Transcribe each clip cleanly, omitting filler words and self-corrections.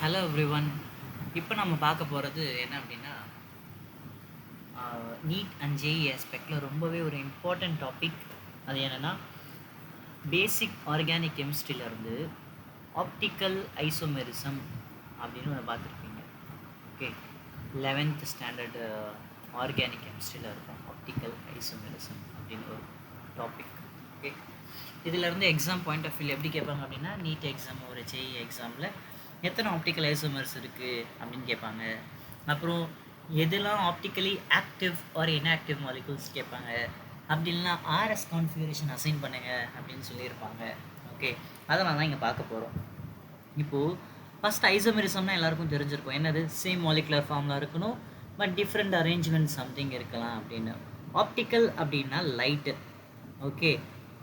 Hello everyone. இப்போ நம்ம பார்க்க போகிறது என்ன அப்படின்னா நீட் அண்ட் ஜேஇ ஆஸ்பெக்டில் ரொம்பவே ஒரு இம்பார்ட்டண்ட் டாபிக். அது என்னென்னா பேசிக் ஆர்கானிக் கெமிஸ்ட்ரியிலேருந்து ஆப்டிக்கல் ஐசோமெரிசம் அப்படின்னு ஒன்று பார்த்துருப்பீங்க. ஓகே, 11th ஸ்டாண்டர்டு ஆர்கானிக் கெமிஸ்ட்ரியில் இருக்கும் ஆப்டிக்கல் ஐசோமெரிசம் அப்படின்னு ஒரு டாபிக். ஓகே, இதிலேருந்து எக்ஸாம் பாயிண்ட் ஆஃப் வியூ எப்படி கேட்பாங்க அப்படின்னா, நீட் எக்ஸாம் ஒரு ஜேஇ எக்ஸாமில் எத்தனை ஆப்டிக்கல் ஐசோமர்ஸ் இருக்குது அப்படின்னு கேட்பாங்க. அப்புறம் எதெல்லாம் optically active or inactive molecules கேட்பாங்க. அப்படி இல்லைனா ஆர்எஸ் கான்ஃபிகரேஷன் அசைன் பண்ணுங்க அப்படின்னு சொல்லியிருப்பாங்க. ஓகே, அதெல்லாம் தான் இங்கே பார்க்க போகிறோம். இப்போது ஃபஸ்ட் ஐசோமெரிசம்னா எல்லாருக்கும் தெரிஞ்சிருக்கும். என்னது? சேம் மாலிகுலர் ஃபார்மில் இருக்கணும், பட் டிஃப்ரெண்ட் அரேஞ்ச்மெண்ட் சம்திங் இருக்கலாம் அப்படின்னு. ஆப்டிக்கல் அப்படின்னா லைட்டு. ஓகே,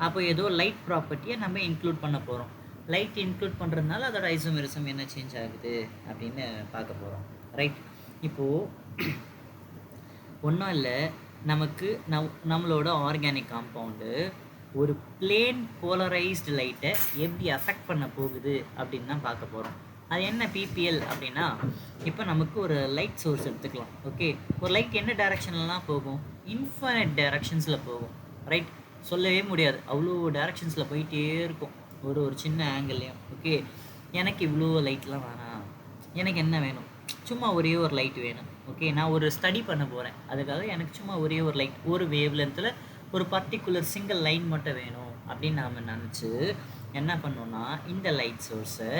அப்போ ஏதோ லைட் ப்ராப்பர்ட்டியை நம்ம இன்க்ளூட் பண்ண போகிறோம். லைட் இன்க்ளூட் பண்ணுறதுனால அதோட ஐசோமெரிசம் என்ன சேஞ்ச் ஆகுது அப்படின்னு பார்க்க போகிறோம். ரைட், இப்போது ஒன்றும் இல்லை, நமக்கு நம்மளோட ஆர்கானிக் காம்பவுண்டு ஒரு பிளேன் போலரைஸ்டு லைட்டை எப்படி அஃபெக்ட் பண்ண போகுது அப்படின்னு தான் பார்க்க போகிறோம். அது என்ன பிபிஎல் அப்படின்னா, இப்போ நமக்கு ஒரு லைட் சோர்ஸ் எடுத்துக்கலாம். ஓகே, ஒரு லைட் என்ன டைரக்ஷன்லாம் போகும்? இன்ஃபைனைட் டைரக்ஷன்ஸில் போகும். ரைட், சொல்லவே முடியாது, அவ்வளோ டைரக்ஷன்ஸில் போயிட்டே இருக்கும் ஒரு சின்ன ஆங்கிள்லையும். ஓகே, எனக்கு இவ்வளோ லைட்லாம் வேணாம், எனக்கு என்ன வேணும்? சும்மா ஒரே ஒரு லைட் வேணும். ஓகே, நான் ஒரு ஸ்டடி பண்ண போகிறேன், அதுக்காக எனக்கு சும்மா ஒரே ஒரு லைட், ஒரு வேவ் லென்த்தில் ஒரு பர்டிகுலர் சிங்கிள் லைன் மட்டும் வேணும் அப்படின்னு நாம் நினச்சி என்ன பண்ணோன்னா, இந்த லைட் சோர்ஸை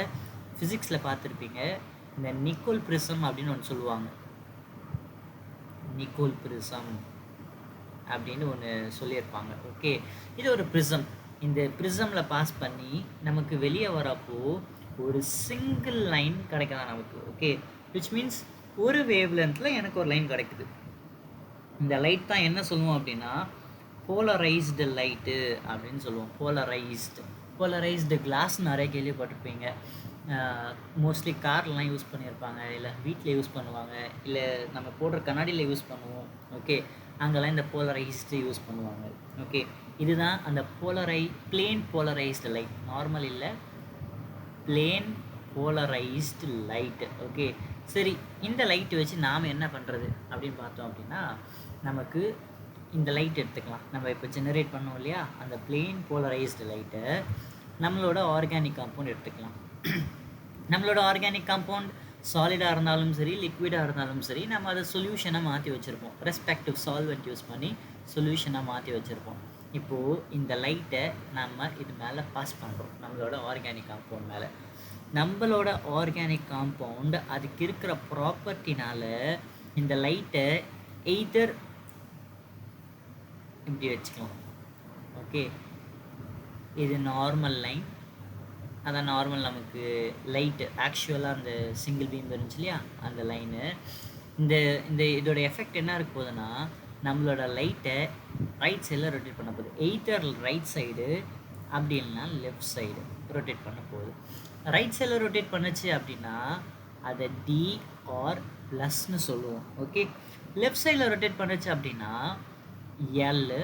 ஃபிசிக்ஸில் பார்த்துருப்பீங்க, இந்த நிக்கோல் ப்ரிசம் அப்படின்னு ஒன்று சொல்லுவாங்க. நிக்கோல் ப்ரிசம் அப்படின்னு ஒன்று சொல்லியிருப்பாங்க. ஓகே, இது ஒரு ப்ரிசம். இந்த ப்ரிசமில் பாஸ் பண்ணி நமக்கு வெளியே வரப்போ ஒரு சிங்கிள் லைன் கிடைக்கலாம் நமக்கு. ஓகே, விச் மீன்ஸ் ஒரு வேவ் லென்த்தில் எனக்கு ஒரு லைன் கிடைக்குது. இந்த லைட் தான் என்ன சொல்லுவோம் அப்படின்னா போலரைஸ்டு லைட்டு அப்படின்னு சொல்லுவோம். போலரைஸ்டு கிளாஸ் நிறைய கேள்விப்பட்டிருப்பீங்க. மோஸ்ட்லி கார்லாம் யூஸ் பண்ணியிருப்பாங்க, இல்லை வீட்டில் யூஸ் பண்ணுவாங்க, இல்லை நம்ம போடுற கண்ணாடியில் யூஸ் பண்ணுவோம். ஓகே, அங்கெல்லாம் இந்த போலரைஸ்டு யூஸ் பண்ணுவாங்க. ஓகே, இதுதான் அந்த பிளேன் போலரைஸ்டு லைட். நார்மல் இல்லை, பிளேன் போலரைஸ்டு லைட்டு. ஓகே, சரி, இந்த லைட்டு வச்சு நாம் என்ன பண்ணுறது அப்படின்னு பார்த்தோம் அப்படின்னா, நமக்கு இந்த லைட் எடுத்துக்கலாம். நம்ம இப்போ ஜெனரேட் பண்ணோம் இல்லையா, அந்த பிளேன் போலரைஸ்டு லைட்டை நம்மளோட ஆர்கானிக் காம்பவுண்ட் எடுத்துக்கலாம். நம்மளோட ஆர்கானிக் காம்பவுண்ட் சாலிடாக இருந்தாலும் சரி, லிக்விடாக இருந்தாலும் சரி, நம்ம அதை சொல்யூஷனாக மாற்றி வச்சுருப்போம். ரெஸ்பெக்டிவ் சால்வெண்ட் யூஸ் பண்ணி சொல்யூஷனாக மாற்றி வச்சுருப்போம். இப்போது இந்த லைட்டை நம்ம இது மேலே பாஸ் பண்ணுறோம், நம்மளோட ஆர்கானிக் காம்பவுண்ட் மேலே. நம்மளோட ஆர்கானிக் காம்பவுண்ட் அதுக்கு இருக்கிற ப்ராப்பர்ட்டினால இந்த லைட்டை எய்தர் இப்படி வச்சுக்கலாம். ஓகே, இது நார்மல் லைன். அதான் நார்மல் நமக்கு லைட்டு ஆக்சுவலாக அந்த சிங்கிள் பீம் இருந்துச்சு இல்லையா, அந்த லைனு. இந்த இதோட எஃபெக்ட் என்ன இருக்க போகுதுன்னா, நம்மளோட லைட்டை ரைட் சைடில் ரொட்டேட் பண்ண போகுது. எய்தர் ரைட் சைடு அப்படி இல்லைனா லெஃப்ட் சைடு ரொட்டேட் பண்ண போகுது. ரைட் சைடில் ரொட்டேட் பண்ணுச்சு அப்படின்னா அதை டி ஆர் ப்ளஸ்ன்னு சொல்லுவோம். ஓகே, லெஃப்ட் சைடில் ரொட்டேட் பண்ணுச்சு அப்படின்னா எல்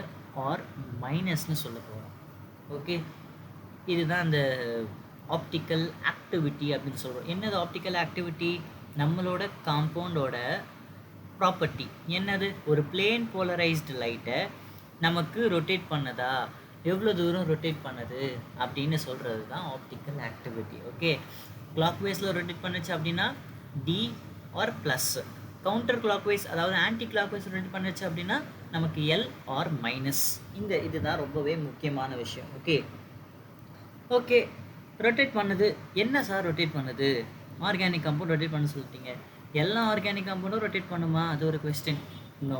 ஆர் மைனஸ்ன்னு சொல்ல போகிறோம். ஓகே, இதுதான் அந்த ஆப்டிக்கல் ஆக்டிவிட்டி அப்படின்னு சொல்கிறோம். என்னது ஆப்டிக்கல் ஆக்டிவிட்டி? நம்மளோட காம்பவுண்டோட ப்ராப்பர்ட்டி என்னது? ஒரு பிளேன் போலரைஸ்டு லைட்டை நமக்கு ரொட்டேட் பண்ணுதா, எவ்வளோ தூரம் ரொட்டேட் பண்ணுது அப்படின்னு சொல்கிறது தான் ஆப்டிக்கல் ஆக்டிவிட்டி. ஓகே, கிளாக் வைஸில் ரொட்டேட் பண்ணுச்சு அப்படின்னா D or plus, counter clockwise அதாவது ஆன்டி கிளாக் வைஸ் ரொட்டேட் பண்ணுச்சு அப்படின்னா நமக்கு எல் ஆர் மைனஸ். இதுதான் ரொம்பவே முக்கியமான விஷயம். ஓகே, ரொட்டேட் பண்ணுது. என்ன சார் ரொட்டேட் பண்ணுது? ஆர்கானிக் காம்பவுண்ட் ரொட்டேட் பண்ண சொல்லிட்டீங்க, எல்லா ஆர்கானிக் காம்பவுண்டும் ரொட்டேட் பண்ணுமா? அது ஒரு கொஸ்டின். நோ,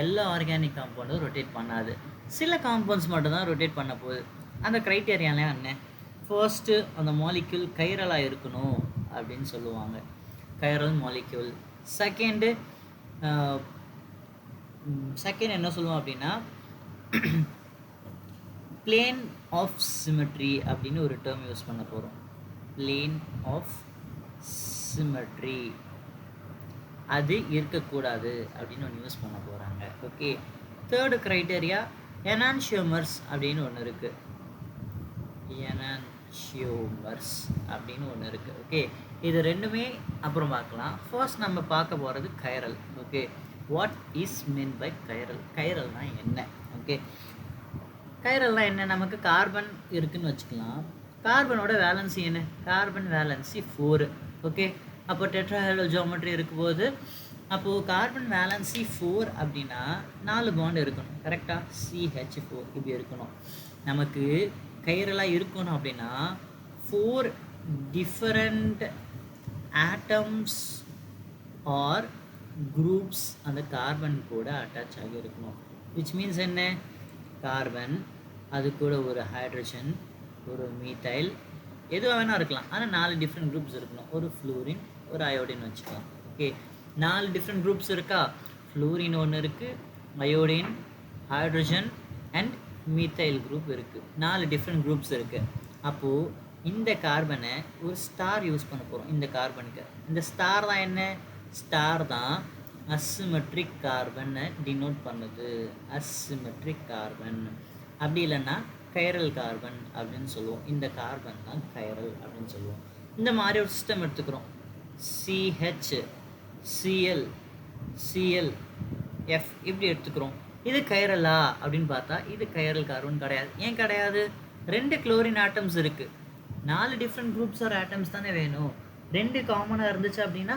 எல்லா ஆர்கானிக் காம்பவுண்டும் ரொட்டேட் பண்ணாது. சில காம்பவுண்ட்ஸ் மட்டும் தான் ரொட்டேட் பண்ண போகுது. அந்த க்ரைட்டீரியாலாம் என்ன? ஃபர்ஸ்ட்டு, அந்த மாலிக்யூல் கைரலாக இருக்கணும் அப்படின்னு சொல்லுவாங்க, கைரல் மாலிக்யூல். செகண்ட் என்ன சொல்லுவோம் அப்படின்னா பிளேன் ஆஃப் சிமெட்ரி அப்படின்னு ஒரு டேர்ம் யூஸ் பண்ண போகிறோம். பிளேன் ஆஃப் சிமெட்ரி அது இருக்கக்கூடாது அப்படின்னு ஒன்று யூஸ் பண்ண போகிறாங்க. ஓகே, தேர்டு க்ரைட்டீரியா எனான்ஷியோமர்ஸ் அப்படின்னு ஒன்று இருக்குது. ஐசோமர்ஸ் அப்படின்னு ஒன்று இருக்குது. ஓகே, இது ரெண்டுமே அப்புறம் பார்க்கலாம். ஃபர்ஸ்ட் நம்ம பார்க்க போகிறது chiral. Okay, what is mean by chiral? கைரல்னால் என்ன? ஓகே, கைரல்னால் என்ன? நமக்கு கார்பன் இருக்குதுன்னு வச்சுக்கலாம். கார்பனோட வேலன்சி என்ன? Carbon valency 4. ஓகே, அப்போ டெட்ராஹெட்ரல் ஜியோமெட்ரி இருக்கும்போது அப்போது கார்பன் வேலன்சி 4 அப்படின்னா 4 பாண்ட் இருக்கணும். கரெக்டாக? CH4 இப்படி இருக்கணும். நமக்கு கைரலாக இருக்கணும் அப்படின்னா 4 டிஃபரண்ட் ஆட்டம்ஸ் ஆர் குரூப்ஸ் அந்த கார்பன் கூட அட்டாச் ஆகி இருக்கணும். விச் மீன்ஸ் என்ன? கார்பன், அது கூட ஒரு ஹைட்ரஜன், ஒரு மீத்தைல், எதுவாக வேணால் இருக்கலாம். ஆனால் 4 டிஃப்ரெண்ட் குரூப்ஸ் இருக்கணும். ஒரு ஃப்ளூரின், ஒரு அயோடின் வச்சுக்கலாம். ஓகே, 4 டிஃப்ரெண்ட் குரூப்ஸ் இருக்கா? ஃப்ளூரின் ஒன்று இருக்குது, iodine, hydrogen and methyl group இருக்குது. 4 டிஃப்ரெண்ட் குரூப்ஸ் இருக்குது. அப்போது இந்த கார்பனை ஒரு ஸ்டார் யூஸ் பண்ண போகிறோம். இந்த கார்பனுக்கு இந்த ஸ்டார் தான் என்ன? ஸ்டார் தான் அசிமெட்ரிக் கார்பனை டினோட் பண்ணுது. அசிமெட்ரிக் கார்பன், அப்படி இல்லைன்னா கைரல் கார்பன் அப்படின்னு சொல்லுவோம். இந்த கார்பன் தான் கைரல் அப்படின்னு சொல்லுவோம். இந்த மாதிரி ஒரு சிஸ்டம் எடுத்துக்கிறோம். CH, Cl, Cl, F இப்படி எடுத்துக்கிறோம். இது கைரலா அப்படின்னு பார்த்தா இது கைரல் கார்பன் கிடையாது. ஏன் கிடையாது? 2 குளோரின் ஆட்டம்ஸ் இருக்குது. 4 டிஃப்ரெண்ட் குரூப்ஸ் ஆர் ஆட்டம்ஸ் தானே வேணும். 2 காமனாக இருந்துச்சு அப்படின்னா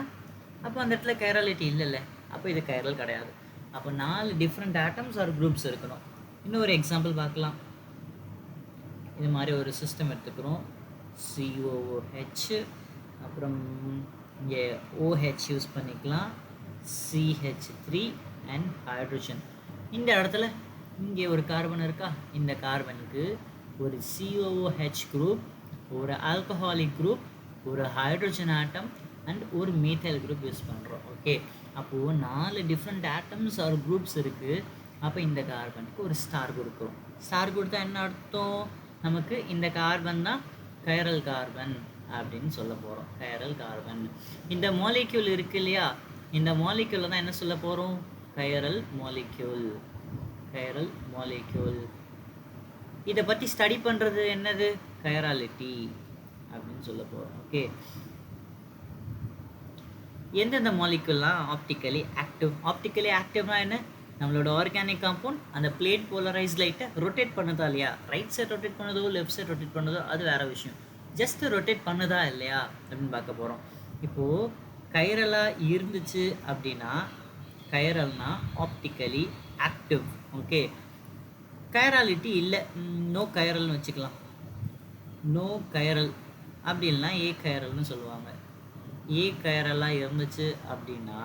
அப்போ அந்த இடத்துல கைரலிட்டி இல்லைல்ல. அப்போ இது கைரல் கிடையாது. அப்போ 4 டிஃப்ரெண்ட் ஆட்டம்ஸ் ஆர் குரூப்ஸ் இருக்கணும். இன்னொரு எக்ஸாம்பிள் பார்க்கலாம். இது மாதிரி ஒரு சிஸ்டம் எடுத்துக்கிறோம். COOH, அப்புறம் இங்கே OH யூஸ் பண்ணிக்கலாம், CH3 அண்ட் ஹைட்ரஜன். இந்த இடத்துல இங்கே ஒரு கார்பன் இருக்கா? இந்த கார்பனுக்கு ஒரு COOH குரூப், ஒரு ஆல்கஹாலிக் குரூப், ஒரு ஹைட்ரஜன் ஆட்டம் அண்ட் ஒரு மீத்தைல் குரூப் யூஸ் பண்ணுறோம். ஓகே, அப்போது 4 டிஃப்ரெண்ட் ஆட்டம்ஸ் ஆர் குரூப்ஸ் இருக்குது. அப்போ இந்த கார்பனுக்கு ஒரு ஸ்டார் கொடுக்குறோம். ஸ்டார் கொடுத்தா என்ன அர்த்தம்? நமக்கு இந்த கார்பன் தான் கைரல் கார்பன் அப்படின்னு சொல்ல போகிறோம். Chiral carbon. இந்த மாலிக்யூல் இருக்கு இல்லையா? இந்த மாலிக்யூலில் தான் என்ன சொல்ல போகிறோம்? Chiral molecule. Chiral molecule. இதை பற்றி ஸ்டடி பண்ணுறது என்னது? கைராலிட்டி அப்படின்னு சொல்ல போகிறோம். ஓகே, எந்தெந்த மாலிக்யூல்லாம் ஆப்டிக்கலி ஆக்டிவ்? ஆப்டிக்கலி ஆக்டிவ்னா என்ன? நம்மளோட ஆர்கானிக் காம்பவுண்ட் அந்த பிளேட் போலரைஸ் லைட்டை ரொட்டேட் பண்ணுதா இல்லையா? ரைட் சைட் ரொட்டேட் பண்ணுதோ லெஃப்ட் சைட் ரொட்டேட் பண்ணுதோ அது வேறு விஷயம். ஜஸ்ட் ரொட்டேட் பண்ணுதா இல்லையா அப்படின்னு பார்க்க போகிறோம். இப்போது கைரலாக இருந்துச்சு அப்படின்னா கைரல்னா ஆப்டிக்கலி ஆக்டிவ். ஓகே, கைராலிட்டி இல்லை, நோ கைரல்னு வச்சுக்கலாம். நோ கைரல் அப்படி இல்லைனா ஏ கைரல்னு சொல்லுவாங்க. ஏ கைரலாக இருந்துச்சு அப்படின்னா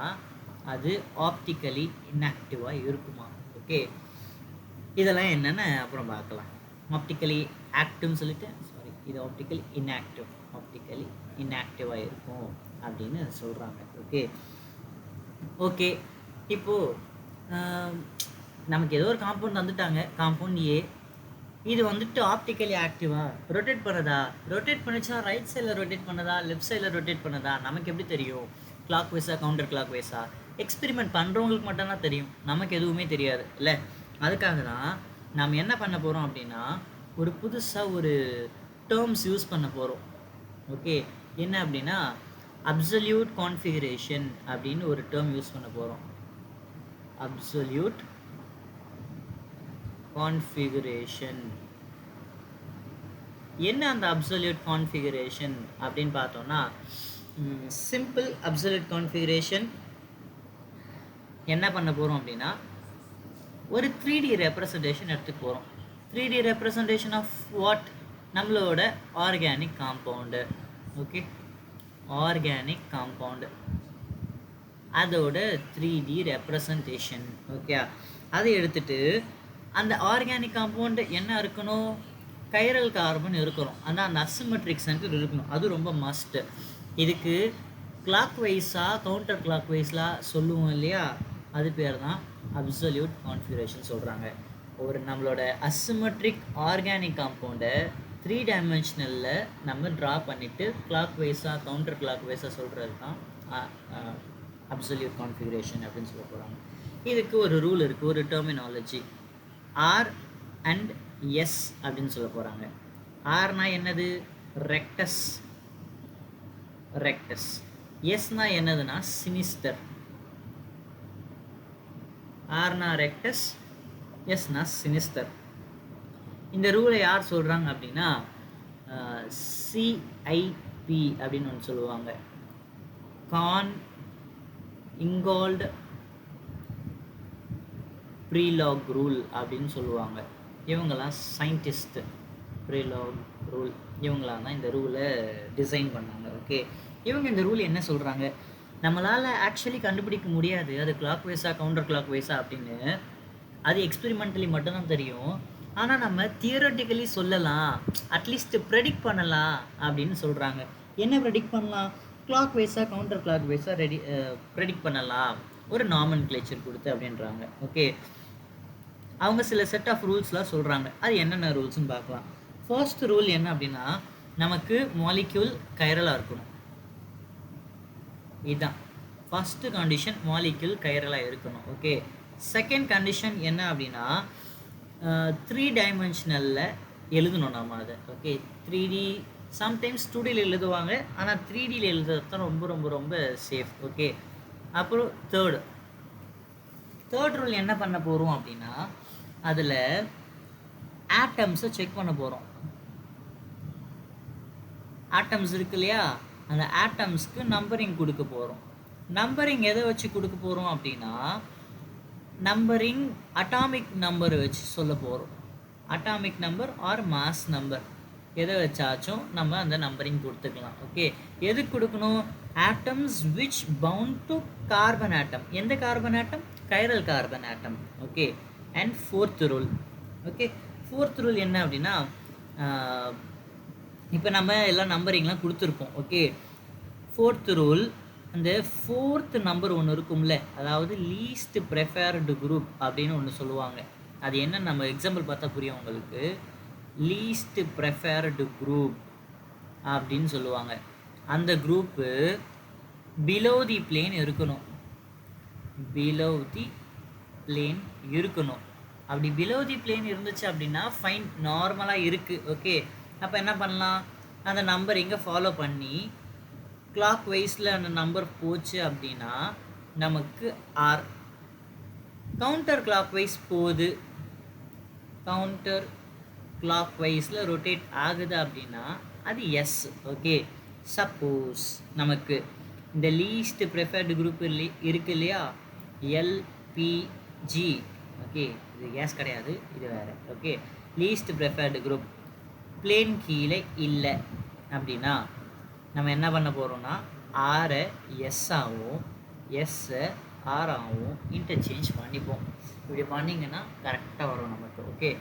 அது ஆப்டிக்கலி இன்ஆக்டிவாக இருக்குமா? ஓகே, இதெல்லாம் என்னென்னு அப்புறம் பார்க்கலாம். ஆப்டிக்கலி ஆக்டிவ்னு சொல்லிட்டு இது ஆப்டிக்கலி இன்ஆக்டிவ். ஆப்டிக்கலி இன்ஆக்டிவாக இருக்கும் அப்படின்னு சொல்கிறாங்க. ஓகே ஓகே இப்போது நமக்கு ஏதோ ஒரு காம்பவுண்ட் வந்துட்டாங்க, காம்பவுண்ட் ஏ. இது வந்துட்டு ஆப்டிக்கலி ஆக்டிவாக ரொட்டேட் பண்ணுதா? ரொட்டேட் பண்ணிச்சா ரைட் சைடில் ரொட்டேட் பண்ணுதா லெஃப்ட் சைடில் ரொட்டேட் பண்ணுதா நமக்கு எப்படி தெரியும்? கிளாக் வைஸா கவுண்டர் கிளாக் வைஸா? எக்ஸ்பெரிமெண்ட் பண்ணுறவங்களுக்கு மட்டும்தான் தெரியும், நமக்கு எதுவுமே தெரியாது இல்லை. அதுக்காக தான் நாம் என்ன பண்ண போகிறோம் அப்படின்னா ஒரு புதுசாக ஒரு டேர்ம்ஸ் யூஸ் பண்ண போகிறோம். ஓகே, என்ன அப்படின்னா அப்சல்யூட் கான்ஃபிகரேஷன் அப்படின்னு ஒரு டேர்ம் யூஸ் பண்ண போகிறோம். Absolute configuration. என்ன அந்த அப்சல்யூட் கான்ஃபிகரேஷன் அப்படின்னு பார்த்தோம்னா சிம்பிள் அப்சல்யூட் கான்ஃபிகரேஷன் என்ன பண்ண போகிறோம் அப்படின்னா ஒரு 3D ரெப்ரசன்டேஷன் எடுத்துக்க போகிறோம். 3D representation of what? நம்மளோட organic compound. Okay, organic compound அதோட 3D ரெப்ரசன்டேஷன். ஓகே, அதை எடுத்துட்டு அந்த ஆர்கானிக் காம்பவுண்டு என்ன இருக்கணும்? கைரல் கார்பன் இருக்கணும். ஆனால் அந்த அசிமெட்ரிக் சென்டர் இருக்கணும். அது ரொம்ப மஸ்ட்டு. இதுக்கு கிளாக் வைஸாக கவுண்டர் கிளாக் வைஸ்லாம் சொல்லுவோம் இல்லையா? அது பேர் தான் அப்சல்யூட் கான்ஃபிகரேஷன் சொல்கிறாங்க. ஒரு நம்மளோட அசிமெட்ரிக் ஆர்கானிக் காம்பவுண்டை 3 டைமென்ஷனலில் நம்ம ட்ரா பண்ணிவிட்டு கிளாக் வைஸாக கவுண்டர் கிளாக் வைஸாக சொல்கிறது தான் அப்சல்யூட் கான்ஃபிகரேஷன் அப்படின்னு சொல்ல போகிறாங்க. இதுக்கு ஒரு ரூல் இருக்குது, ஒரு டெர்மினாலஜி. ஆர் அண்ட் எஸ் அப்படின்னு சொல்ல போகிறாங்க. ஆர்னா என்னது? ரெக்டஸ். ரெக்டஸ். எஸ்னா என்னதுன்னா சினிஸ்டர். ஆர்னா ரெக்டஸ், எஸ்னா சினிஸ்டர். இந்த ரூலை யார் சொல்கிறாங்க அப்படின்னா சிஐபி அப்படின்னு ஒன்று சொல்லுவாங்க. கான் இங்கோல்டு ப்ரீலாக் ரூல் அப்படின்னு சொல்லுவாங்க. இவங்கெல்லாம் சயின்டிஸ்ட்டு. ப்ரீலாக் ரூல் இவங்களாம் தான் இந்த ரூலை டிசைன் பண்ணாங்க. ஓகே, இவங்க இந்த ரூல் என்ன சொல்கிறாங்க, நம்மளால் ஆக்சுவலி கண்டுபிடிக்க முடியாது அது கிளாக் வைஸா கவுண்டர் கிளாக் வைஸா அப்படின்னு. அது எக்ஸ்பெரிமெண்டலி மட்டும்தான் தெரியும். ஆனால் நம்ம தியரட்டிக்கலி சொல்லலாம், அட்லீஸ்ட் ப்ரெடிக்ட் பண்ணலாம் அப்படின்னு சொல்கிறாங்க. என்ன ப்ரெடிக்ட் பண்ணலாம்? கிளாக் வைஸா கவுண்டர் கிளாக் வைஸா ப்ரெடிக்ட் பண்ணலாம் ஒரு நார்மல் கிளேச்சர் கொடுத்து அப்படின்றாங்க. ஓகே, அவங்க சில செட் ஆஃப் ரூல்ஸ்லாம் சொல்கிறாங்க. அது என்னென்ன ரூல்ஸ்னு பார்க்கலாம். ஃபர்ஸ்ட் ரூல் என்ன அப்படின்னா, நமக்கு மாலிக்யூல் கைரலாக இருக்கணும். இதுதான் ஃபஸ்ட்டு கண்டிஷன், மாலிக்யூல் கைரலாக இருக்கணும். ஓகே, செகண்ட் கண்டிஷன் என்ன அப்படின்னா 3 டைமென்ஷனலில் எழுதணும் நம்ம அதை. ஓகே, 3D சம்டைம்ஸ் 2Dயில் எழுதுவாங்க, ஆனால் 3Dயில் எழுதுறது தான் ரொம்ப ரொம்ப ரொம்ப சேஃப். ஓகே, அப்புறம் தேர்ட் ரூல் என்ன பண்ண போகிறோம் அப்படின்னா, அதில் ஆட்டம்ஸை செக் பண்ண போகிறோம். ஆட்டம்ஸ் இருக்கு இல்லையா, அந்த ஆட்டம்ஸ்க்கு நம்பரிங் கொடுக்க போகிறோம். நம்பரிங் எதை வச்சு கொடுக்க போகிறோம் அப்படின்னா, நம்பரிங் அட்டாமிக் நம்பர் வச்சு சொல்ல போகிறோம். Atomic number or mass number எதை வச்சாச்சும் நம்ம அந்த நம்பரிங் கொடுத்துக்கலாம். ஓகே, எதுக்கு கொடுக்கணும்? Atoms which bound to carbon atom. எந்த carbon atom? Chiral carbon atom. Okay, and fourth rule. Okay, fourth rule என்ன அப்படின்னா, இப்போ நம்ம எல்லாம் நம்பரிங்லாம் கொடுத்துருப்போம். ஓகே, ஃபோர்த் ரூல், அந்த ஃபோர்த் நம்பர் ஒன்று இருக்கும்ல, அதாவது லீஸ்ட் ப்ரெஃபர்டு குரூப் அப்படின்னு ஒன்று சொல்லுவாங்க. அது என்ன நம்ம எக்ஸாம்பிள் பார்த்தா புரியும் உங்களுக்கு. லீஸ்ட் ப்ரெஃபர்டு குரூப் அப்படின்னு சொல்லுவாங்க. அந்த குரூப்பு பிலோ தி பிளேன் இருக்கணும். பிலோ தி பிளேன் இருக்கணும். அப்படி பிலோ தி பிளேன் இருந்துச்சு அப்படின்னா ஃபைன், நார்மலாக இருக்குது. ஓகே, அப்போ என்ன பண்ணலாம், அந்த நம்பர் இங்கே ஃபாலோ பண்ணி கிளாக் வைஸில் அந்த நம்பர் போச்சு அப்படின்னா நமக்கு ஆர். கவுண்டர் கிளாக் வைஸ் போகுது, கவுண்டர் கிளாக் வைஸில் ரொட்டேட் ஆகுது அப்படின்னா அது எஸ். ஓகே, சப்போஸ் நமக்கு இந்த லீஸ்ட் ப்ரிஃபர்டு குரூப் இருக்கு இல்லையா, எல்பிஜி. ஓகே, இது கேஸ் கிடையாது, இது வேறு. Okay, least preferred group plane கீழே இல்லை அப்படின்னா நம்ம என்ன பண்ண போகிறோம்னா, ஆரை எஸ்ஸாகவும் எஸ்ஸை ஆராகவும் இன்டர்சேஞ்ச் பண்ணிப்போம். இப்படி பண்ணிங்கன்னா கரெக்டாக வரும் நமக்கு. ஓகே,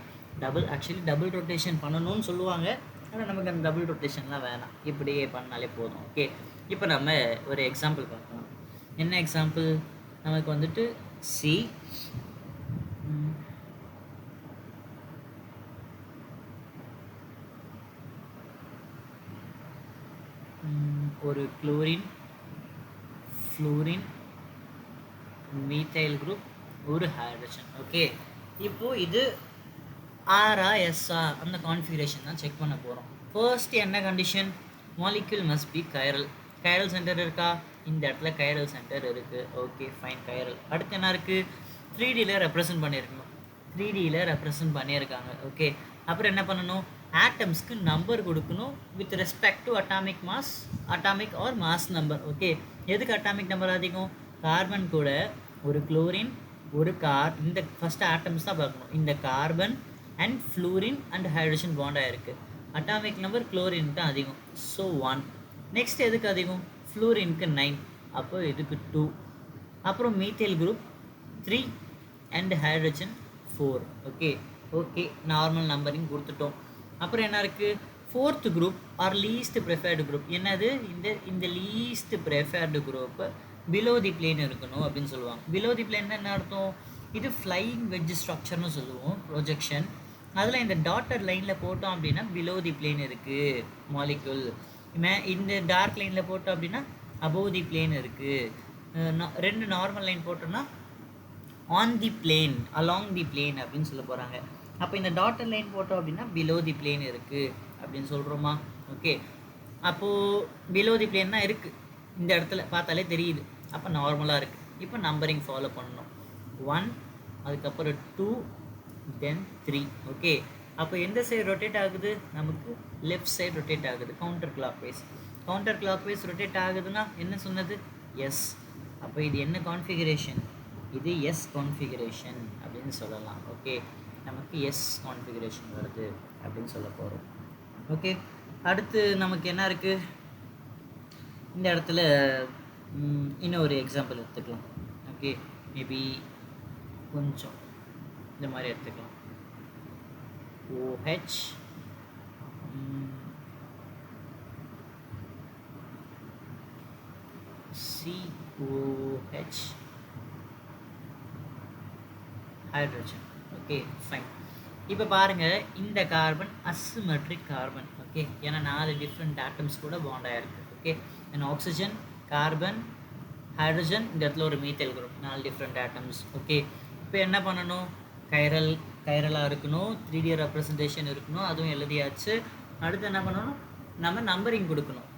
ஆக்சுவலி டபுள் ரொட்டேஷன் பண்ணணும்னு சொல்லுவாங்க, ஆனால் நமக்கு அந்த டபுள் ரொட்டேஷன்லாம் வேணாம், இப்படியே பண்ணாலே போதும். ஓகே, இப்போ நம்ம ஒரு எக்ஸாம்பிள் பார்க்கலாம். என்ன எக்ஸாம்பிள்? நமக்கு வந்துட்டு சி ஒரு குளோரின், ஃப்ளூரின், மீத்தைல் குரூப், ஒரு ஹைட்ரஜன். ஓகே, இப்போது இது ஆரா எஸ்ஸா அந்த கான்ஃபிகரேஷன் தான் செக் பண்ண போகிறோம். ஃபர்ஸ்ட் என்ன condition? Molecule must be chiral. Chiral centre இருக்கா? இந்த இடத்துல கைரல் சென்டர் இருக்குது. Okay, fine, chiral. அடுத்து என்ன இருக்குது? 3Dயில் ரெப்ரசன்ட் பண்ணியிருக்கணும். 3Dயில் ரெப்ரசன்ட் பண்ணியிருக்காங்க. ஓகே, அப்புறம் என்ன பண்ணணும்? ஆட்டம்ஸ்க்கு நம்பர் கொடுக்கணும் with respect to atomic mass, atomic R mass number. Okay, எதுக்கு அட்டாமிக் நம்பர் அதிகம்? கார்பன் கூட ஒரு குளோரின், ஒரு இந்த ஃபஸ்ட்டு ஆட்டம்ஸ் தான் பார்க்கணும். இந்த carbon and fluorine and hydrogen பாண்டாக இருக்குது. அட்டாமிக் நம்பர் குளோரின் தான் அதிகம், ஸோ 1. நெக்ஸ்ட் எதுக்கு அதிகம்? ஃப்ளூரினுக்கு 9, அப்போ இதுக்கு 2. அப்புறம் methyl group 3 and hydrogen 4. Okay, okay, normal numbering கொடுத்துட்டோம். அப்புறம் என்ன இருக்குது? Fourth group or least preferred group. என்னது? இந்த least preferred group below the plane இருக்கணும் அப்படின்னு சொல்லுவாங்க. பிலோ தி பிளேன் என்ன அர்த்தம்? இது ஃப்ளையிங் வெஜ் ஸ்ட்ரக்சர்னு சொல்லுவோம், ப்ரொஜெக்ஷன். அதில் இந்த டாட்டர் லைனில் போட்டோம் அப்படின்னா பிலோ தி பிளேன் இருக்குது மாலிக்யூல். இந்த டார்க் லைனில் போட்டோம் அப்படின்னா அபோவ் தி பிளேன் இருக்குது. 2 நார்மல் லைன் போட்டோம்னா on the plane, along the plane அப்படின்னு சொல்ல போகிறாங்க. அப்போ இந்த டாட்டர் லைன் போட்டோம் அப்படின்னா பிலோ தி பிளேன் இருக்குது அப்படின்னு சொல்கிறோமா? ஓகே, அப்போது பிலோ தி பிளேன் தான் இருக்குது, இந்த இடத்துல பார்த்தாலே தெரியுது. அப்போ நார்மலாக இருக்குது. இப்போ நம்பரிங் ஃபாலோ பண்ணணும். 1, அதுக்கப்புறம் 2, தென் 3. ஓகே, அப்போ எந்த சைடு ரொட்டேட் ஆகுது? நமக்கு லெஃப்ட் சைடு ரொட்டேட் ஆகுது, counter clockwise. Counter clockwise rotate ஆகுதுன்னா என்ன சொன்னது? எஸ். அப்போ இது என்ன கான்ஃபிகரேஷன்? இது எஸ் கான்ஃபிகரேஷன் அப்படின்னு சொல்லலாம். ஓகே, நமக்கு எஸ் கான்ஃபிகரேஷன் வருது அப்படின்னு சொல்ல போகிறோம். ஓகே, அடுத்து நமக்கு என்ன இருக்குது? இந்த இடத்துல இன்னும் ஒரு எக்ஸாம்பிள் எடுத்துக்கலாம். ஓகே, மேபி கொஞ்சம் இந்த மாதிரி எடுத்துக்கலாம். OH COH hydrogen. Okay, fine. இப்போ பாருங்கள், இந்த கார்பன் அசிமெட்ரிக் கார்பன். ஓகே, ஏன்னா 4 டிஃப்ரெண்ட் ஆட்டம்ஸ் கூட பாண்ட் ஆகிருக்கு. Okay, and oxygen, carbon, hydrogen, இந்த இடத்துல ஒரு methyl group, 4 different atoms. Okay, இப்போ என்ன பண்ணணும்? கைரலாக இருக்கணும், 3D ரெப்ரசன்டேஷன் இருக்கணும், அதுவும் எழுதியாச்சு. அடுத்து என்ன பண்ணணும்? நம்ம நம்பரிங் கொடுக்கணும்.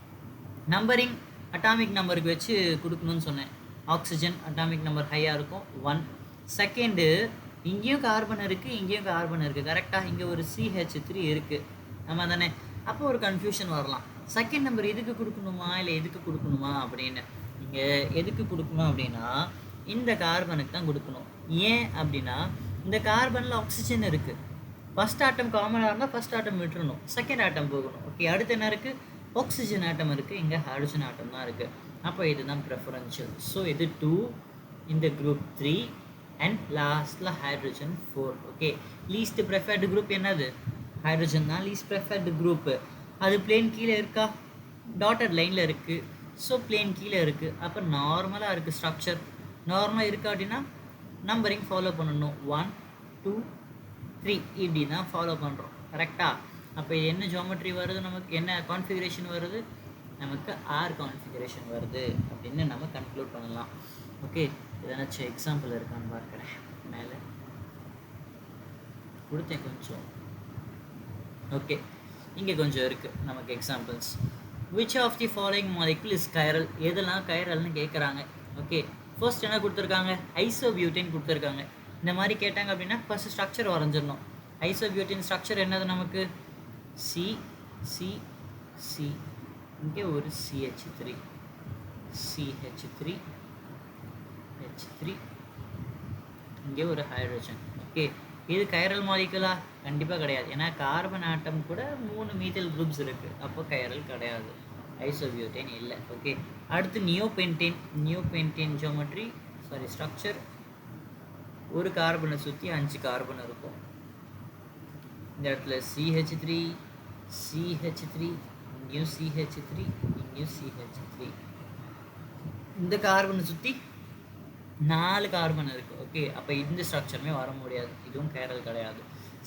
நம்பரிங் அட்டாமிக் நம்பருக்கு வச்சு கொடுக்கணும்னு சொன்னேன். ஆக்சிஜன் அட்டாமிக் நம்பர் ஹையாக இருக்கும், 1. செகண்டு, இங்கேயும் கார்பன் இருக்குது, இங்கேயும் கார்பன் இருக்குது, கரெக்டாக. இங்கே ஒரு CH3 இருக்குது, நம்ம தானே? அப்போ ஒரு கன்ஃபியூஷன் வரலாம், செகண்ட் நம்பர் எதுக்கு கொடுக்கணுமா இல்லை எதுக்கு கொடுக்கணுமா அப்படின்னு. நீங்கள் எதுக்கு கொடுக்கணும் அப்படின்னா இந்த கார்பனுக்கு தான் கொடுக்கணும். ஏன் அப்படின்னா இந்த கார்பனில் ஆக்சிஜன் இருக்குது. ஃபஸ்ட் ஆட்டம் காமனாக இருந்தால் ஃபஸ்ட் ஆட்டம் விட்டுறணும், செகண்ட் ஆட்டம் போகணும். ஓகே, அடுத்து என்ன இருக்குது? ஆக்சிஜன் ஆட்டம் இருக்குது, இங்கே ஹைட்ரஜன் ஆட்டம் தான் இருக்குது. அப்போ இதுதான் ப்ரெஃபரன்ஷியல். ஸோ இது 2, இந்த குரூப் 3, அண்ட் லாஸ்ட்டில் ஹைட்ரஜன் 4. ஓகே, லீஸ்ட் ப்ரெஃபர்டு குரூப் என்னது? ஹைட்ரஜன் தான் லீஸ்ட் ப்ரெஃபர்டு குரூப்பு. அது பிளேன் கீழே இருக்கா? டாட்டட் லைனில் இருக்குது. ஸோ பிளேன் கீழே இருக்குது. அப்போ நார்மலாக இருக்குது ஸ்ட்ரக்சர். நார்மலாக இருக்கா அப்படின்னா நம்பரிங் ஃபாலோ பண்ணணும். 1, 2, 3 இப்படி தான் ஃபாலோ பண்ணுறோம், கரெக்டாக? அப்போ இது என்ன ஜியோமெட்ரி வருது? நமக்கு என்ன கான்ஃபிகரேஷன் வருது? நமக்கு R கான்ஃபிகரேஷன் வருது அப்படின்னு நம்ம கன்க்ளூட் பண்ணலாம். ஓகே, எதனாச்சும் எக்ஸாம்பிள் இருக்கான்னு பார்க்குறேன். மேலே கொடுத்தேன் கொஞ்சம். ஓகே, இங்கே கொஞ்சம் இருக்குது நமக்கு examples. Which of the following molecule is chiral? எதெல்லாம் கைரல்னு கேட்குறாங்க. ஓகே, ஃபர்ஸ்ட் என்ன கொடுத்துருக்காங்க? ஐசோபியூட்டேன் கொடுத்துருக்காங்க. இந்த மாதிரி கேட்டாங்க அப்படின்னா ஃபஸ்ட்டு ஸ்ட்ரக்சர் வரைஞ்சிடணும். ஐசோபியூட்டேன் ஸ்ட்ரக்சர் என்னது நமக்கு? C, இங்கே ஒரு CH3, H3, இங்கே ஒரு ஹைட்ரஜன். ஓகே, இது கைரல் மாலிகுலா? கண்டிப்பாக கிடையாது. ஏன்னா கார்பன் ஆட்டம் கூட 3 மீத்தைல் குரூப்ஸ் இருக்குது, அப்போ கைரல் கிடையாது, ஐசோபியூட்டேன் இல்லை. ஓகே, அடுத்து நியோபென்டேன் ஜியோமெட்ரி, ஸ்ட்ரக்சர். ஒரு கார்பனை சுற்றி 5 கார்பன் இருக்கும். இந்த இடத்துல CH3, இங்கேயும் CH3, இங்கேயும் CH3. இந்த கார்பனை சுற்றி 4 கார்பன் இருக்குது. ஓகே, அப்போ இந்த ஸ்ட்ரக்சருமே வர முடியாது, இதுவும் கைரல் கிடையாது.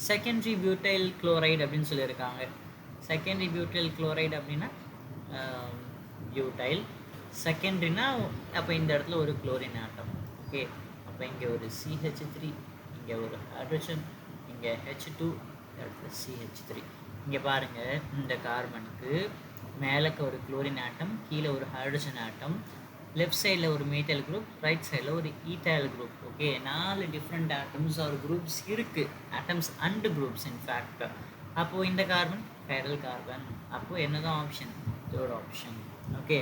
செகண்டரி பியூட்டைல் குளோரைடு அப்படின்னு சொல்லியிருக்காங்க. செகண்டரி பியூட்டைல் குளோரைடு அப்படின்னா பியூட்டைல். செகண்டரினா அப்போ இந்த இடத்துல ஒரு குளோரின் ஆட்டம். ஓகே, அப்போ இங்கே ஒரு CH3, இங்கே ஒரு ஹைட்ரஜன், இங்கே H2, இந்த இடத்துல CH3. இங்கே பாருங்கள், இந்த கார்பனுக்கு மேலக்க ஒரு குளோரின் ஆட்டம், கீழே ஒரு ஹைட்ரஜன் ஆட்டம், லெஃப்ட் சைடில் ஒரு மீத்தைல் குரூப், ரைட் சைடில் ஒரு ethyl group. Okay, 4 different atoms or groups இருக்குது, ஆட்டம்ஸ் அண்ட் குரூப்ஸ் இன்ஃபேக்ட். அப்போது இந்த கார்பன் கைரல் கார்பன். அப்போது என்னதான் ஆப்ஷன்? Third option. ஓகே,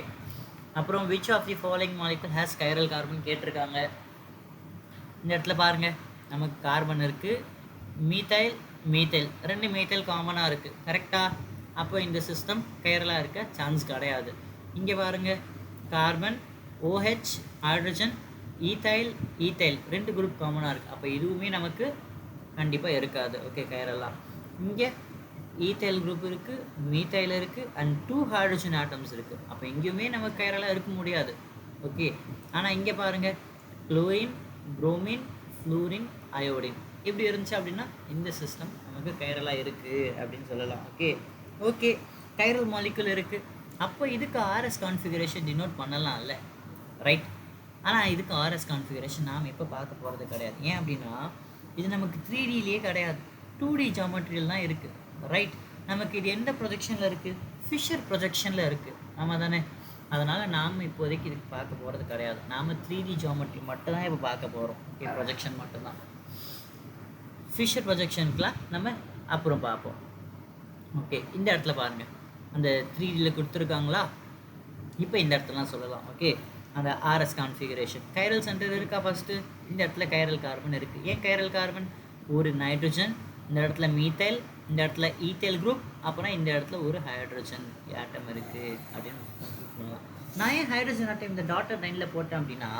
அப்புறம் which of the following molecule has chiral carbon கேட்டிருக்காங்க. இந்த இடத்துல பாருங்கள், நமக்கு கார்பன் இருக்குது, மீத்தைல் 2 மீத்தைல் காமனாக இருக்குது, கரெக்டாக? அப்போ இந்த சிஸ்டம் கைரலாக இருக்க சான்ஸ் கிடையாது. இங்கே பாருங்கள், carbon, OH, hydrogen, ethyl 2 group காமனாக இருக்குது, அப்போ இதுவுமே நமக்கு கண்டிப்பாக இருக்காது. ஓகே, கைரலாக. இங்கே ஈத்தைல் குரூப் இருக்குது, மீத்தைல் இருக்குது, அண்ட் 2 ஹைட்ரஜன் ஆட்டம்ஸ் இருக்குது, அப்போ இங்கேயுமே நமக்கு கைரலாக இருக்க முடியாது. ஓகே, ஆனால் இங்கே பாருங்கள், குளோரின், புரோமின், ஃப்ளூரின், அயோடின் இப்படி இருந்துச்சு அப்படின்னா இந்த சிஸ்டம் நமக்கு கைரலாக இருக்குது அப்படின்னு சொல்லலாம். ஓகே, கைரல் மாலிகுல் இருக்குது. அப்போ இதுக்கு ஆர்எஸ் கான்ஃபிகரேஷன் டினோட் பண்ணலாம்ல, ரைட்? ஆனால் இதுக்கு ஆர்எஸ் கான்ஃபிகரேஷன் நாம் இப்போ பார்க்க போகிறது கிடையாது. ஏன் அப்படின்னா இது நமக்கு 3Dலேயே கிடையாது, 2D ஜாமெட்ரியில் தான் இருக்குது, ரைட்? நமக்கு இது எந்த ப்ரொஜெக்ஷனில் இருக்குது? ஃபிஷர் ப்ரொஜெக்ஷனில் இருக்குது. ஆமாம் தானே? அதனால் நாம் இப்போதைக்கு இதுக்கு பார்க்க போகிறது கிடையாது. நாம் 3D ஜியோமெட்ரி மட்டும் தான் இப்போ பார்க்க போகிறோம். ஓகே, ப்ரொஜெக்ஷன் மட்டும்தான். ஃபிஷர் ப்ரொஜெக்ஷனுக்குலாம் நம்ம அப்புறம் பார்ப்போம். ஓகே, இந்த இடத்துல பாருங்கள், அந்த 3Dயில் கொடுத்துருக்காங்களா? இப்போ இந்த இடத்துலலாம் சொல்லலாம். ஓகே, அந்த ஆர்எஸ் கான்ஃபிகரேஷன் கைரல் சென்டர் இருக்கா? ஃபஸ்ட்டு இந்த இடத்துல கைரல் கார்பன் இருக்குது. ஏன் கைரல் கார்பன்? ஒரு நைட்ரஜன், இந்த இடத்துல மீத்தைல், இந்த இடத்துல ஈத்தைல் குரூப், அப்புறம் இந்த இடத்துல ஒரு ஹைட்ரஜன் ஆட்டம் இருக்குது அப்படின்னு சொல்லலாம். நான் ஏன் ஹைட்ரஜன் ஆட்டம் இந்த டாட்டர் லைனில் போட்டேன் அப்படின்னா,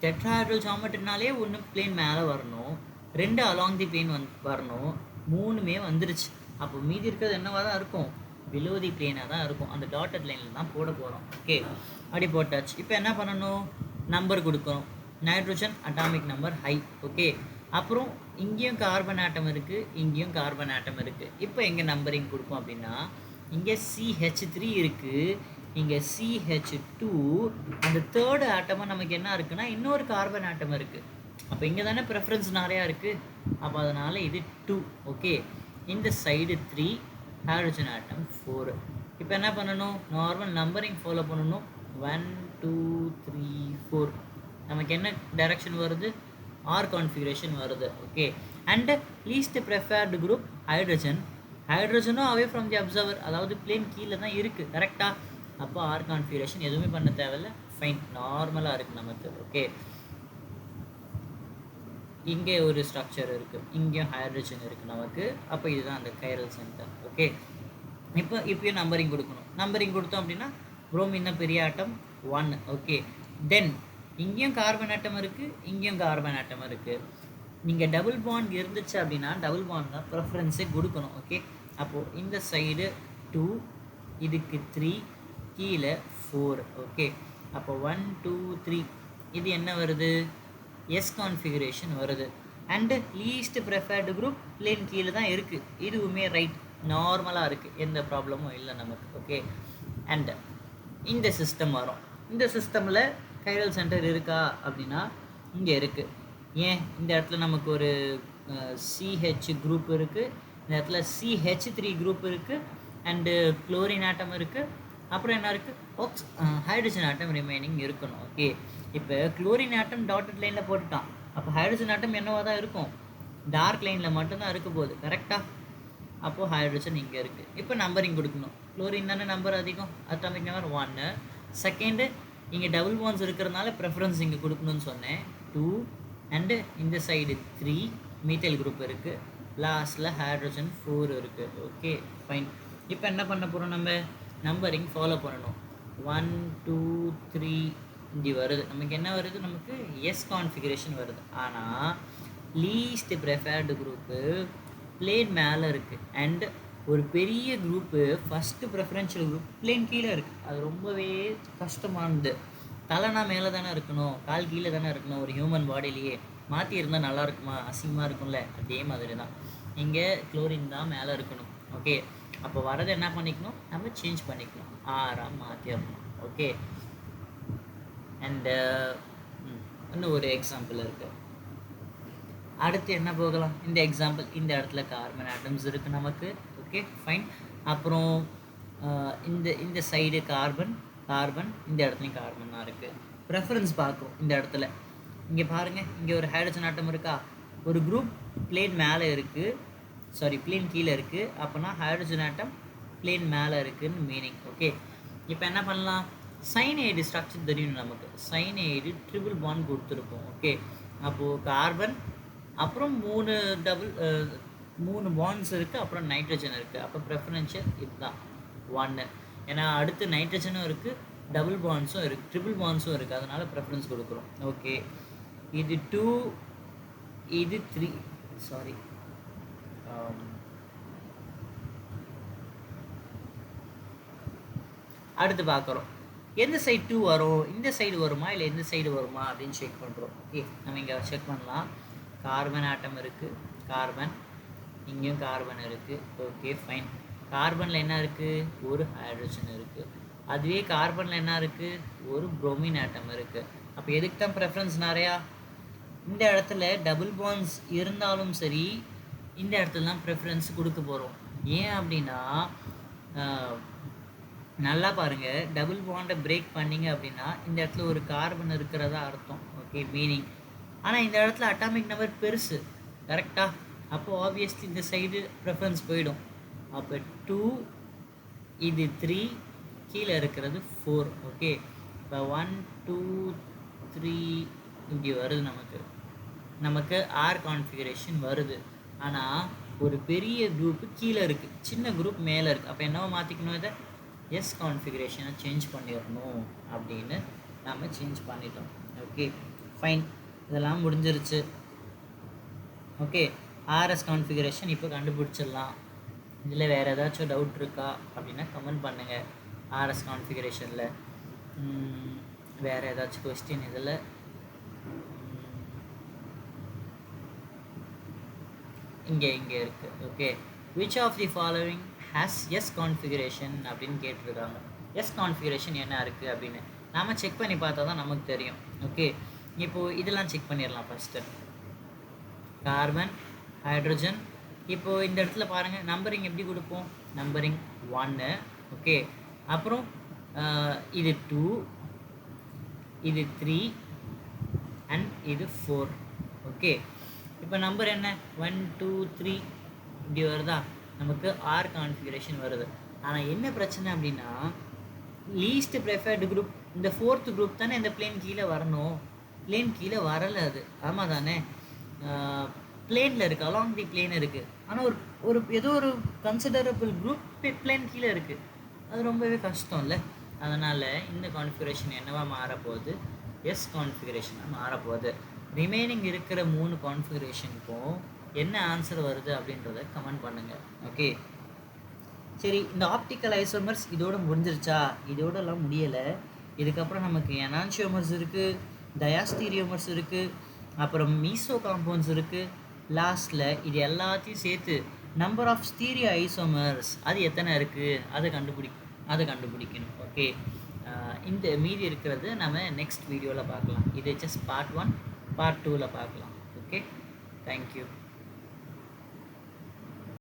டெட்ராஹைட்ரல் ஜியோமெட்ரினாலே ஒன்று பிளேன் மேலே வரணும், 2 அலாங் தி பிளேன் வரணும், 3மே வந்துருச்சு. அப்போ மீதி இருக்கிறது என்னவாக தான் இருக்கும்? பிலோ தி பிளேனாக தான் இருக்கும். அந்த டாட்டட் லைனில் தான் போட போகிறோம். ஓகே, அப்படி போட்டாச்சு. இப்போ என்ன பண்ணணும்? நம்பர் கொடுக்கணும். Nitrogen atomic number high. Okay, அப்புறம் இங்கேயும் கார்பன் ஆட்டம் இருக்குது, இங்கேயும் கார்பன் ஆட்டம் இருக்குது. இப்போ எங்கே நம்பரிங் கொடுப்போம் அப்படின்னா, இங்கே CH3 இருக்குது, இங்கே CH2, அந்த தேர்டு ஆட்டமாக நமக்கு என்ன இருக்குன்னா இன்னொரு கார்பன் ஆட்டம் இருக்குது. அப்போ இங்கே தானே ப்ரெஃபரன்ஸ் நிறையா இருக்குது. அப்போ அதனால் இது 2. ஓகே, இந்த சைடு 3, ஹைட்ரஜன் ஆட்டம் 4. இப்போ என்ன பண்ணணும்? நார்மல் நம்பரிங் ஃபாலோ பண்ணணும். 1 2 3 4. நமக்கு என்ன டைரக்ஷன் வருது? ஆர் கான்ஃபிகரேஷன் வருது. Okay, and least preferred group hydrogen. ஹைட்ரஜனும் அவே ஃப்ரம் தி அப்சர்வர், அதாவது பிளேன் கீழே தான் இருக்குது. கரெக்டாக? அப்போ ஆர் கான்ஃபிகரேஷன் எதுவுமே பண்ண தேவையில்லை, ஃபைன், நார்மலாக இருக்குது நமக்கு. ஓகே, இங்கே ஒரு ஸ்ட்ரக்சர் இருக்குது, இங்கேயும் ஹைட்ரஜன் இருக்குது நமக்கு. அப்போ இதுதான் அந்த கைரல் சென்டர். ஓகே, இப்போயும் நம்பரிங் கொடுக்கணும். நம்பரிங் கொடுத்தோம் அப்படின்னா புரோமின் தான் பெரிய ஆட்டம் 1. ஓகே, தென் இங்கேயும் கார்பன் ஆட்டம் இருக்குது, இங்கேயும் கார்பன் ஆட்டம் இருக்குது. நீங்கள் டபுள் பாண்ட் இருந்துச்சு அப்படின்னா டபுள் பாண்ட் தான் ப்ரெஃபரன்ஸே கொடுக்கணும். ஓகே, அப்போது இந்த சைடு 2, இதுக்கு 3, கீழே 4. ஓகே, அப்போ 1 2 3, இது என்ன வருது? எஸ் கான்ஃபிகரேஷன் வருது. And least preferred group plane கீழே தான் இருக்குது. இதுவுமே ரைட், நார்மலாக இருக்குது, எந்த ப்ராப்ளமும் இல்லை நமக்கு. ஓகே, அண்டு இந்த சிஸ்டம் வரும். இந்த சிஸ்டமில் கைரல் சென்டர் இருக்கா அப்படின்னா இங்கே இருக்குது. ஏன்? இந்த இடத்துல நமக்கு ஒரு CH குரூப் இருக்குது, இந்த இடத்துல CH3 குரூப் இருக்குது, அண்டு குளோரின் ஆட்டம் இருக்குது, அப்புறம் என்ன இருக்குது? ஹைட்ரஜன் ஆட்டம் ரிமைனிங் இருக்கணும். ஓகே, இப்போ குளோரின் ஆட்டம் டாட்டட் லைனில் போட்டுட்டான். அப்போ ஹைட்ரஜன் ஆட்டம் என்னவாக தான் இருக்கும்? டார்க் லைனில் மட்டும்தான் இருக்க போகுது. கரெக்டாக? அப்போது ஹைட்ரஜன் இங்கே இருக்குது. இப்போ நம்பரிங் கொடுக்கணும். குளோரின் தானே நம்பர் அதிகம், அட்டாமிக் நம்பர் 1. செகண்டு, இங்கே டபுள் பாண்ட்ஸ் இருக்கிறதுனால ப்ரெஃபரன்ஸ் இங்கே கொடுக்கணும்னு சொன்னேன், 2. அண்டு இந்த சைடு 3, மீத்தைல் குரூப் இருக்குது, லாஸ்ட்டில் ஹைட்ரஜன் 4 இருக்குது. Okay, fine. இப்போ என்ன பண்ண போகிறோம்? நம்ம நம்பரிங் ஃபாலோ பண்ணணும். 1 2 3 இப்படி வருது. நமக்கு என்ன வருது? நமக்கு எஸ் கான்ஃபிகரேஷன் வருது. ஆனால் லீஸ்ட் ப்ரிஃபர்டு குரூப்பு பிளேன் மேலே இருக்குது, அண்ட் ஒரு பெரிய group first preferential group plane கீழே இருக்குது. அது ரொம்பவே கஷ்டமானது. தலைனா மேலே தானே இருக்கணும், கால் கீழே தானே இருக்கணும். ஒரு ஹியூமன் பாடியிலேயே மாற்றி இருந்தால் நல்லா இருக்குமா? அசிங்கமாக இருக்கும்ல. அதே மாதிரி தான் இங்கே குளோரின் தான் மேலே இருக்கணும். ஓகே, அப்போ வரதை என்ன பண்ணிக்கணும்? நம்ம சேஞ்ச் பண்ணிக்கணும், ஆறாக மாற்றிடணும். ஓகே, அண்டு இன்னும் ஒரு எக்ஸாம்பிள் இருக்குது. அடுத்து என்ன போகலாம்? இந்த எக்ஸாம்பிள், இந்த இடத்துல கார்பன் ஆட்டம்ஸ் இருக்குது நமக்கு. Okay, fine. அப்புறம் இந்த சைடு கார்பன், இந்த இடத்துலையும் கார்பன் தான் இருக்குது. ப்ரெஃபரன்ஸ் பார்க்குறோம் இந்த இடத்துல. இங்கே பாருங்கள், இங்கே ஒரு ஹைட்ரஜன் ஆட்டம் இருக்கா? ஒரு குரூப் பிளேன் மேலே இருக்குது, சாரி பிளேன் கீழே இருக்குது. அப்போனா ஹைட்ரஜன் ஆட்டம் பிளேன் மேலே இருக்குதுன்னு மீனிங். ஓகே, இப்போ என்ன பண்ணலாம்? சைனைடு ஸ்ட்ரக்சர் தெரியும் நமக்கு. சைனைடு ட்ரிபிள் பாண்ட் கொடுத்துருப்போம். ஓகே, அப்போது கார்பன், அப்புறம் 3 பாண்ட்ஸ் இருக்குது, அப்புறம் நைட்ரஜன் இருக்குது. அப்போ ப்ரெஃபரன்ஷியல் இதுதான் 1. ஏன்னா அடுத்து நைட்ரஜனும் இருக்குது, டபுள் பாண்ட்ஸும் இருக்குது, ட்ரிபிள் பாண்ட்ஸும் இருக்குது. அதனால் ப்ரெஃபரன்ஸ் கொடுக்குறோம். ஓகே, இது 2, இது 3, சாரி அடுத்து பார்க்குறோம். எந்த சைடு 2 வரும்? இந்த சைடு வருமா இல்லை எந்த சைடு வருமா அப்படின்னு செக் பண்ணுறோம். ஓகே, நம்ம இங்கே செக் பண்ணலாம். கார்பன் ஆட்டம் இருக்குது, கார்பன், இங்கேயும் கார்பன் இருக்குது. Okay, fine. கார்பனில் என்ன இருக்குது? ஒரு ஹைட்ரஜன் இருக்குது. அதுவே கார்பனில் என்ன இருக்குது? ஒரு புரோமின் ஆட்டம் இருக்குது. அப்போ எதுக்கு தான் ப்ரெஃபரன்ஸ் நிறையா? இந்த இடத்துல டபுள் பாண்ட்ஸ் இருந்தாலும் சரி, இந்த இடத்துல தான் ப்ரெஃபரன்ஸ் கொடுக்க போகிறோம். ஏன் அப்படின்னா நல்லா பாருங்கள், டபுள் பாண்டை பிரேக் பண்ணிங்க அப்படின்னா இந்த இடத்துல ஒரு கார்பன் இருக்கிறதா அர்த்தம். Okay, meaning. ஆனால் இந்த இடத்துல அட்டாமிக் நம்பர் பெருசு, கரெக்டாக? அப்போ ஆப்வியஸ்லி இந்த சைடு ப்ரெஃபரன்ஸ் போயிடும். அப்போ 2, இது 3, கீழே இருக்கிறது 4. ஓகே, இப்போ 1 2 3 இப்படி வருது. நமக்கு ஆர் கான்ஃபிகரேஷன் வருது. ஆனால் ஒரு பெரிய குரூப்பு கீழே இருக்குது, சின்ன குரூப் மேலே இருக்குது. அப்போ என்னவோ மாற்றிக்கணும், இதை எஸ் கான்ஃபிகரேஷனை சேஞ்ச் பண்ணிடணும் அப்படின்னு நாம் சேஞ்ச் பண்ணிட்டோம். ஓகே, ஃபைன், இதெல்லாம் முடிஞ்சிருச்சு. ஓகே, ஆர்எஸ் கான்ஃபிகரேஷன் இப்போ கண்டுபிடிச்சிடலாம். இதில் வேறு ஏதாச்சும் டவுட் இருக்கா அப்படின்னா கமெண்ட் பண்ணுங்கள். ஆர்எஸ் கான்ஃபிகரேஷனில் வேறு ஏதாச்சும் கொஸ்டின் இதில் இங்கே இருக்குது. Okay, which of the following has S configuration அப்படின்னு கேட்டிருக்காங்க. எஸ் கான்ஃபிகரேஷன் என்ன இருக்குது அப்படின்னு நாம் செக் பண்ணி பார்த்தா தான் நமக்கு தெரியும். ஓகே, இப்போது இதெல்லாம் செக் பண்ணிடலாம். First carbon, hydrogen. இப்போது இந்த இடத்துல பாருங்கள், நம்பரிங் எப்படி கொடுப்போம்? நம்பரிங் 1. ஓகே, அப்புறம் இது 2, இது 3 அண்ட் இது 4. ஓகே, இப்போ நம்பர் என்ன? 1 2 3 இப்படி வருதா? நமக்கு ஆர் கான்ஃபிகரேஷன் வருது. ஆனால் என்ன பிரச்சனை அப்படின்னா, லீஸ்ட் ப்ரிஃபர்டு குரூப் இந்த 4th குரூப் தானே இந்த பிளேன் கீழே வரணும். பிளேன் கீழே வரலை. அது ஆமாம் தானே? பிளேனில் இருக்குது, அலாங் தி பிளேன் இருக்குது. ஆனால் ஒரு ஏதோ ஒரு கன்சிடரபிள் குரூப் பிளேன் கீழே இருக்குது. அது ரொம்பவே கஷ்டம் இல்லை? அதனால் இந்த கான்ஃபிகரேஷன் என்னவா மாறப்போகுது? எஸ் கான்ஃபிகரேஷனாக மாறப்போகுது. ரிமைனிங் இருக்கிற 3 கான்ஃபிகரேஷனுக்கும் என்ன ஆன்சர் வருது அப்படின்றத கமெண்ட் பண்ணுங்கள். ஓகே, சரி, இந்த ஆப்டிக்கல் ஐசோமர்ஸ் இதோட முடிஞ்சிருச்சா? இதோடலாம் முடியலை. இதுக்கப்புறம் நமக்கு எனான்சியோமர்ஸ் இருக்குது, டயாஸ்டீரியோமர்ஸ் இருக்குது, அப்புறம் மீசோ காம்பவுண்ட்ஸ் இருக்குது. லாஸ்ட்டில் இது எல்லாத்தையும் சேர்த்து நம்பர் ஆஃப் ஸ்டீரியோ ஐசோமர்ஸ் அது எத்தனை இருக்குது அதை கண்டுபிடிக்கணும். ஓகே, இந்த மீதி இருக்கிறது நம்ம நெக்ஸ்ட் வீடியோவில் பார்க்கலாம். இது ஜஸ்ட் பார்ட் 1. பார்ட் 2ல் பார்க்கலாம். Okay, thank you.